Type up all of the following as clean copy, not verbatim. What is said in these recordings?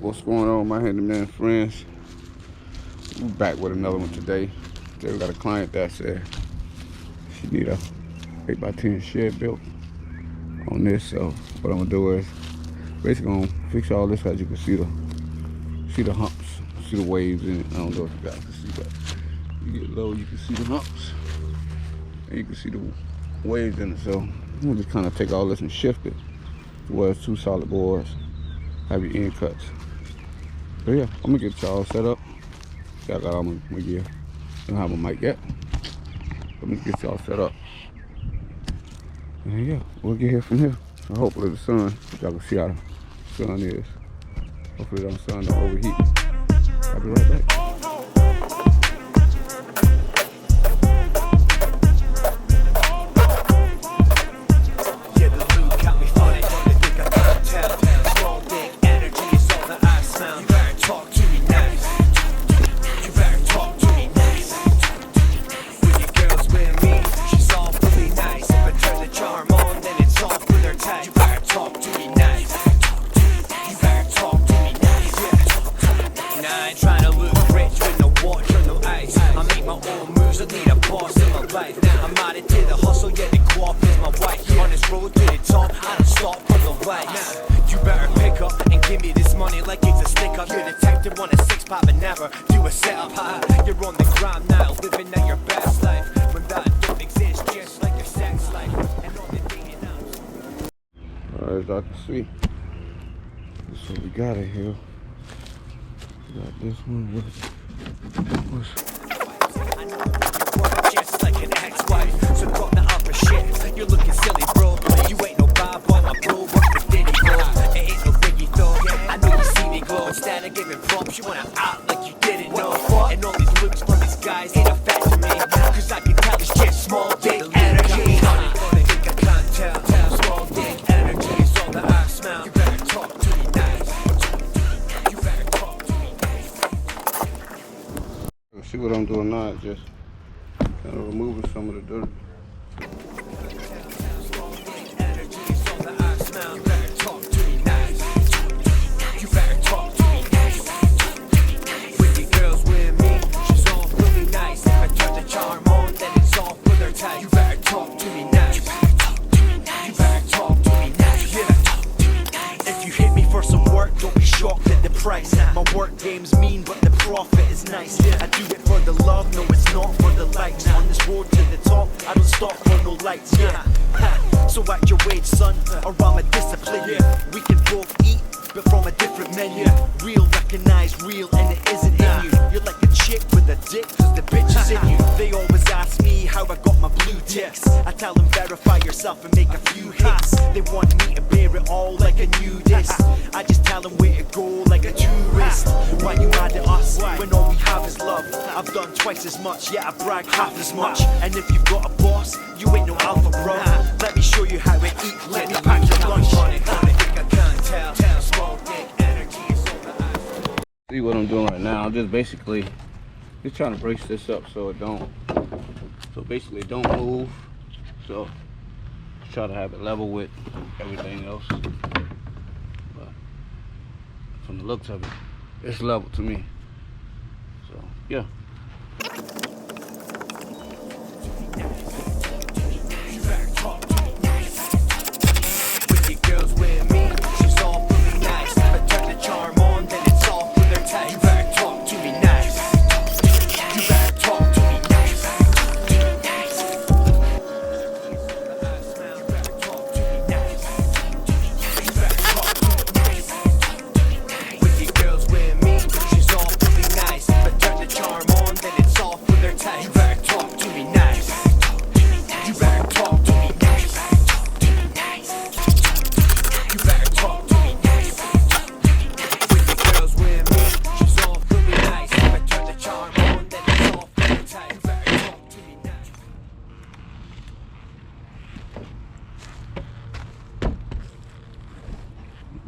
What's going on, my handyman friends? We're back with another one today. Today we got a client that said she need a 8x10 shed built on this. So what I'm gonna do is basically gonna fix all this, as you can see the humps, see the waves in it. I don't know if you guys can see, but you get low, you can see the humps, and you can see the waves in it. So I'm gonna just kind of take all this and shift it to where it's two solid boards. Have your end cuts. But yeah, I'm gonna get y'all set up. I got all my gear. I don't have my mic yet. Let me get y'all set up. And yeah, we'll get here from here. So hopefully the sun, y'all can see how the sun is. Hopefully the sun don't overheat. I'll be right back. I'm added to the hustle, yeah, the co-op is my wife. On this road to the top, I don't stop for the lights. You better pick up and give me this money like it's a stick up. You're the type to want a six-pack but never do a setup. You're on the ground now, living out your best life. When that don't exist, just like your sex life. And all the dating apps. Alright, as y'all can see, this is what we got in here. We got this one with just like an ex-wife, so drop the upper shit. You're looking silly, bro. You ain't no bad boy, my bro. Work with Diddy, bro. It ain't no biggie, though. I know you see me glow. Instead of giving props, you wanna act like you didn't know. And all these looks from these guys ain't affecting me, cause I can tell it's just small dick energy. They think I can't tell. Small dick energy is all that I smell. You better talk to me nice. You better talk to me nice. See what I'm doing now, just kind of removing some of the dirt. With the girls with me, she's all really nice. If I turn the charm on, then it's all for their time. You better talk to me nice. You better talk to me nice. Yeah. If you hit me for some work, don't be shocked at the price. My work game's mean, but the profit is nice. I do it for the love, no, it's not for the likes. On this road to the top, I don't stop for no lights. Yeah. So at your wage, son, or I'm a discipline. We can both eat, but from a different menu. Real recognize real, and it isn't in you. You're like a chick with a dick, cause the bitch is in you. They always ask me how I got my blue ticks. I tell them verify yourself and make a few hits. They want me to bear it all like a nudist. I just tell them where to go like a tourist. Why you mad at us when all we have is love? I've done twice as much, yet I brag half as much. And if you've got a boss, you ain't no alpha, bro. Let me show you how to eat, let me pack your lunch. See what I'm doing right now? I'm just basically just trying to brace this up so it don't. So basically, it don't move. So try to have it level with everything else. But from the looks of it, it's level to me. So yeah.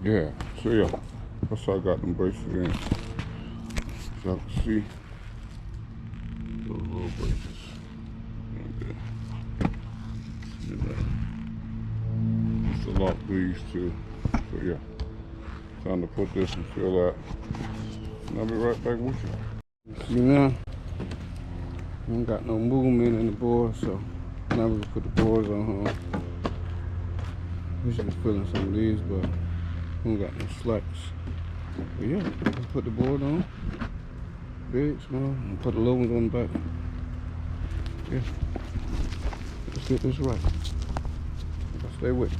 Yeah, so yeah, that's how I got them braces in. So y'all can see those little braces. Okay. Just to lock these two. So yeah. Time to put this and fill out. And I'll be right back with you. See now, I ain't got no movement in the board, so now we can put the boards on home. We should be filling some of these, but we ain't got no slacks. But yeah, we put the board on. Big, small, and put the little ones on the back. Yeah. Let's get this right. Stay with me.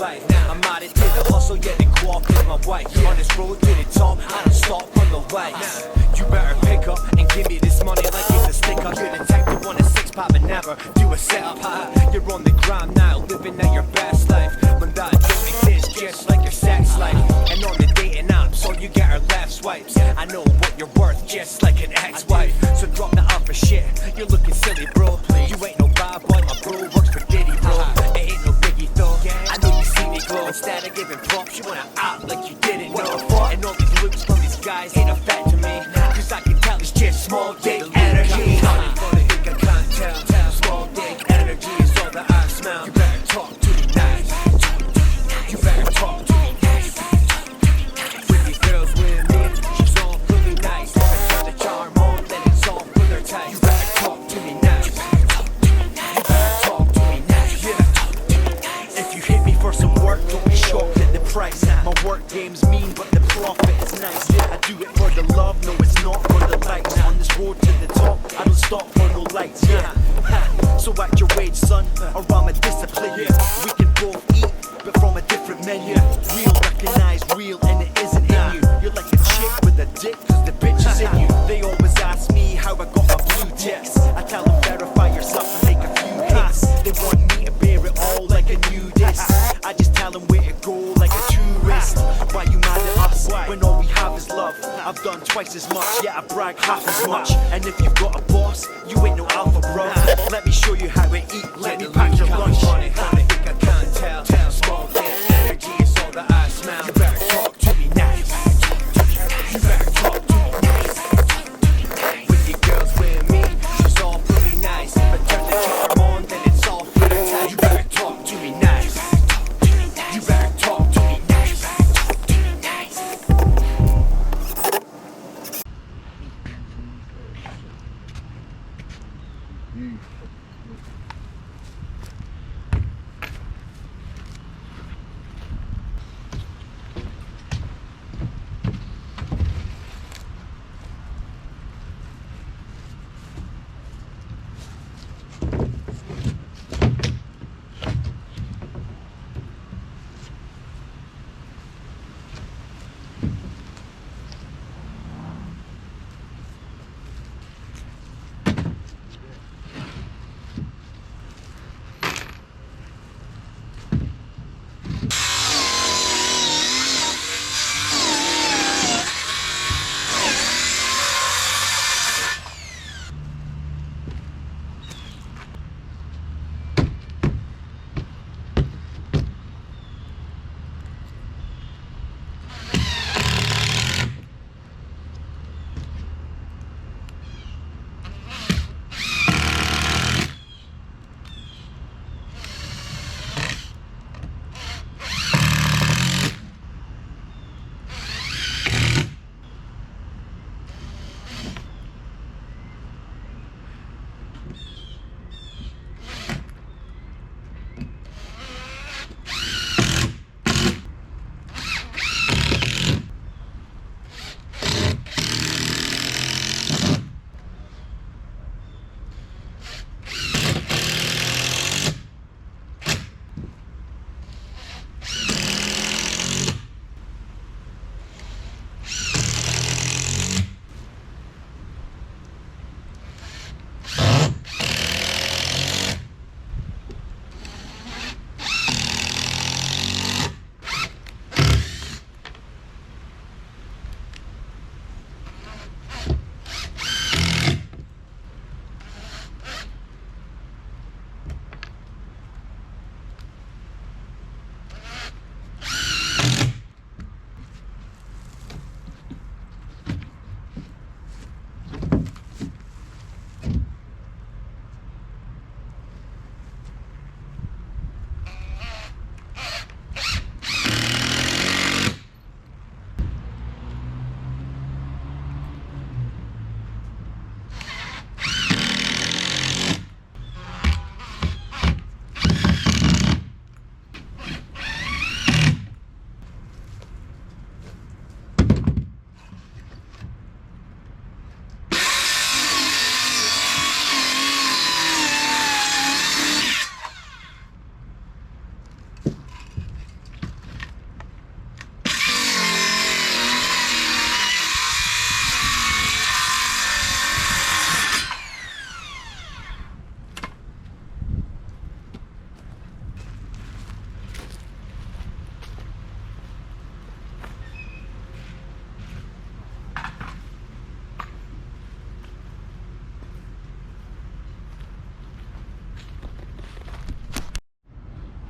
I'm out it to the hustle, yeah, they co-opted my wife. On this road to the top, I don't stop on the way. You better pick up and give me this money like it's a sticker. You're the type that want a six-pack but never do a setup. You're on the ground now, living out your best life. When that don't exist, just like your sex life. And on the dating apps, all you get are left swipes. I know what you're worth, just like an ex-wife. So drop the other shit, you're looking silly, bro. You ain't no bad boy, my bro works for Diddy, bro. It ain't no biggie though, I know you see me glow. Instead of giving props, you wanna act like you didn't know. And all these looks from these guys ain't affecting me, cause I can tell it's just small dick energy. Funny, think I can't tell. Small dick energy is all that I smell. You better talk to me nice. You better talk to me nice. When the girls with me, she's all really nice. If I turn the charm on, then it's all with her tight. You better talk to me nice. You better talk to me nice. Yeah. If you hit me for some work, don't be shocked at the price. My work game's mean, but the profit is nice. I do it for the love, no, it's not for the likes. On this road to the top, I don't stop for no lights. Yeah. So at your wage, son, or I'm a discipline. We can both eat, but from a different menu. Real, recognize real, and it isn't in you. You're like a chick with a dick, cause the bitch is in you. They always ask me how I got my blue ticks. I tell them verify yourself and make a few hits. They want me to bear it all like a new disc. I just tell them where to go like a tourist. Why you mad at us when all we have is love? I've done twice as much, yeah, I brag half as much. And if you've got a boss, you ain't no alpha, bro. Let me show you how to eat, let me pack your lunch. I think I can't tell. Small dick energy is all that I smell. You better talk to me nice. You better talk to me nice. With your girls with me, she's all pretty nice. If I turn the charm on, then it's all for the time. You better talk to me nice. You better talk to me nice.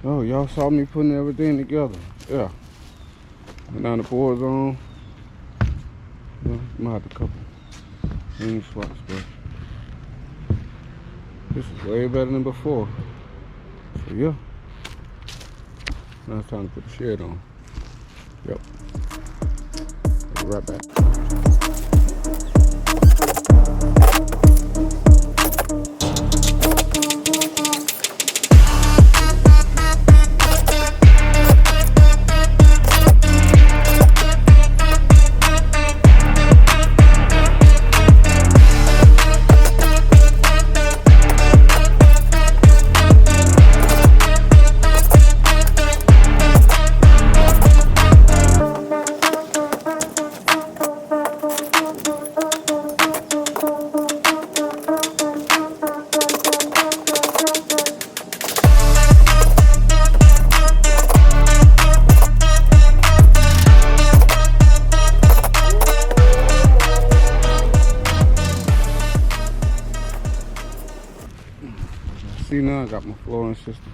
Oh, y'all saw me putting everything together. Yeah. And now the board's on. Well, might have a couple ring swaps, but this is way better than before. So yeah. Now it's time to put the shed on. Yep. I'll be right back. See now I got my flooring system.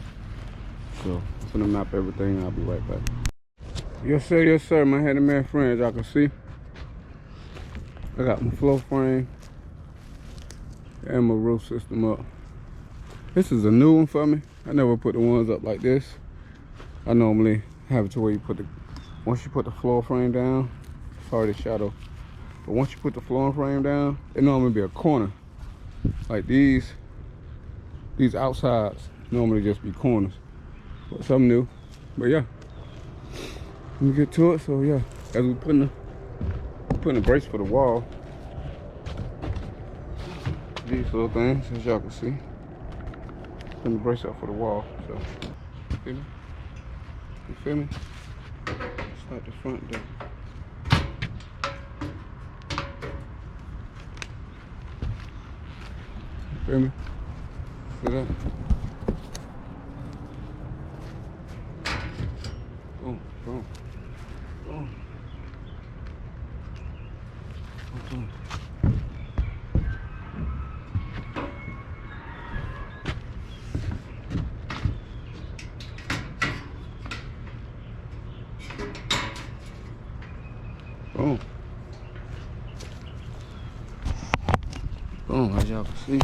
So I'm gonna map everything. I'll be right back. Yes sir, my handyman friends, y'all can see. I got my floor frame and my roof system up. This is a new one for me. I never put the ones up like this. I normally have it to where you put once you put the floor frame down, sorry the shadow, but once you put the floor frame down, it normally be a corner. Like these outsides normally just be corners. But something new. But yeah. Let me get to it. So yeah, as we putting a brace for the wall. These little things, as y'all can see. Putting the brace up for the wall. So you feel me? You feel me? Start the front door. You feel me? See that? Boom, boom, boom. Boom. Boom. Boom, as y'all can see.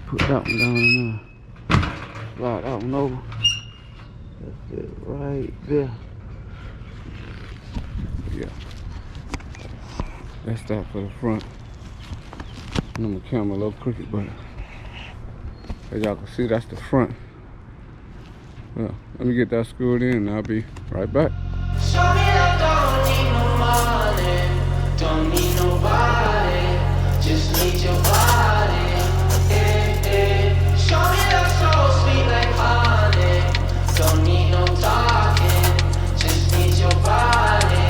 Put that one down in there. Slide that one over. That's it right there. Yeah. That's that for the front. I know my camera a little crooked, but as y'all can see, that's the front. Well, let me get that screwed in and I'll be right back. Show me that don't need no money, don't need nobody, just need your body. Show me that so sweet like honey, don't need no talking, just need your body.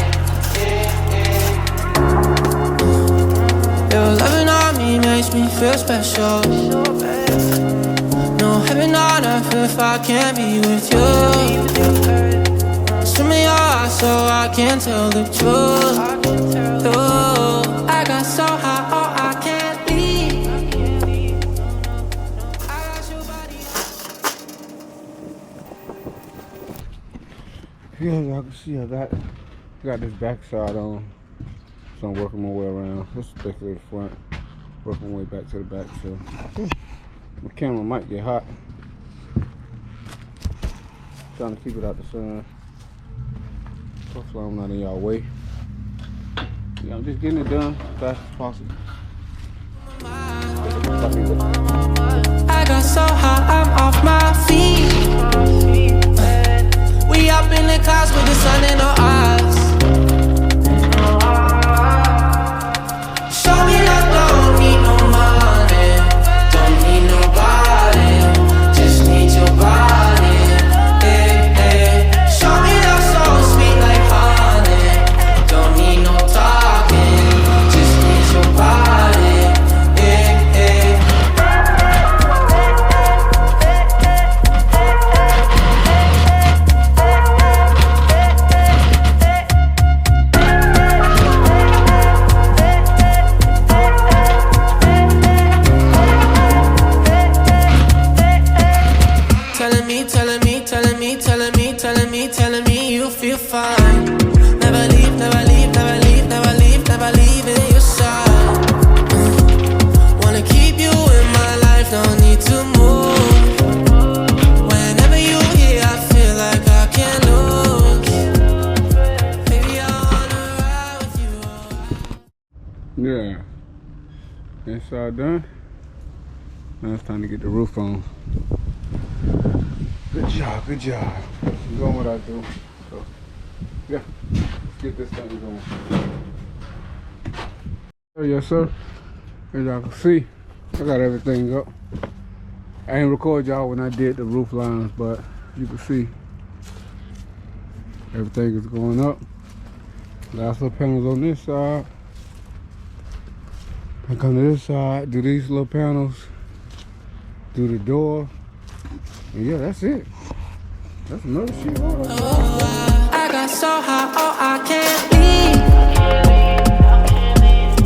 Your loving on me makes me feel special. No heaven on earth if I can't be with you. Swim in your eyes so I can tell the truth. Oh, I got so high, oh I can't leave. I got your body. Yeah, as y'all can see, I got this back side on, so I'm working my way around. This is basically the front, working my way back to the back. So my camera might get hot. Trying to keep it out the sun. Hopefully I'm not in y'all way. Yeah, I'm just getting it done as fast as possible. I got so high, I'm off my feet. We up in the clouds with the sun in our eyes. Show me that don't need no money, don't need nobody, just need your body. Show me that so sweet like honey, don't need no talking, just need your body. Inside done. Now it's time to get the roof on. Good job, good job. I'm doing what I do. So, yeah, let's get this thing going. Oh, yes, sir. As y'all can see, I got everything up. I ain't record y'all when I did the roof lines, but you can see everything is going up. Last little panels on this side. I come to this side, do these little panels, do the door, and yeah, that's it. That's another sheet. I got so high, oh, I can't leave.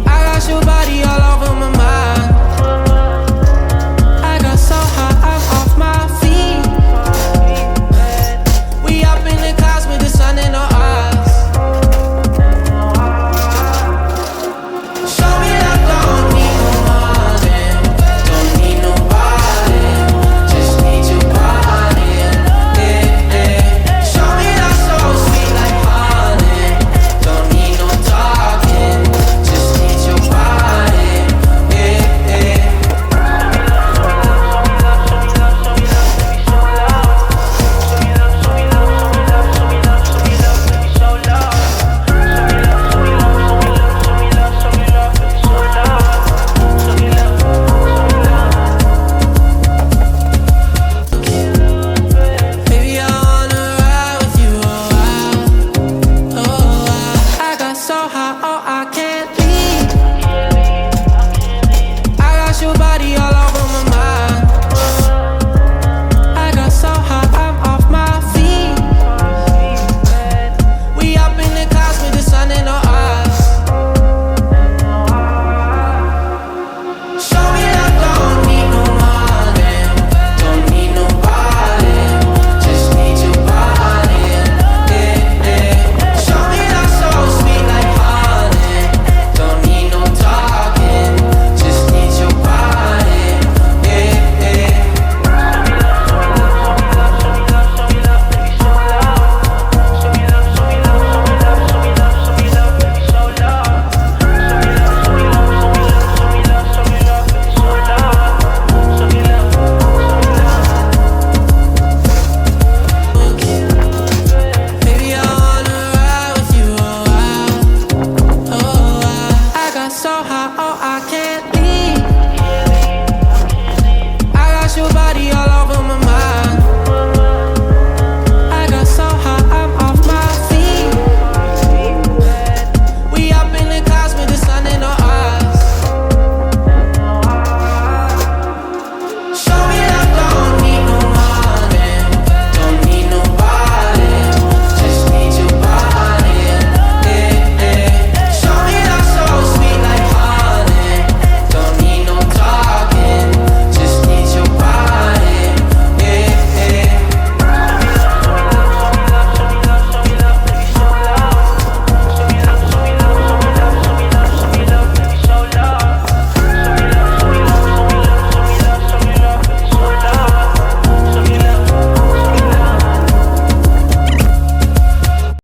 I got your body all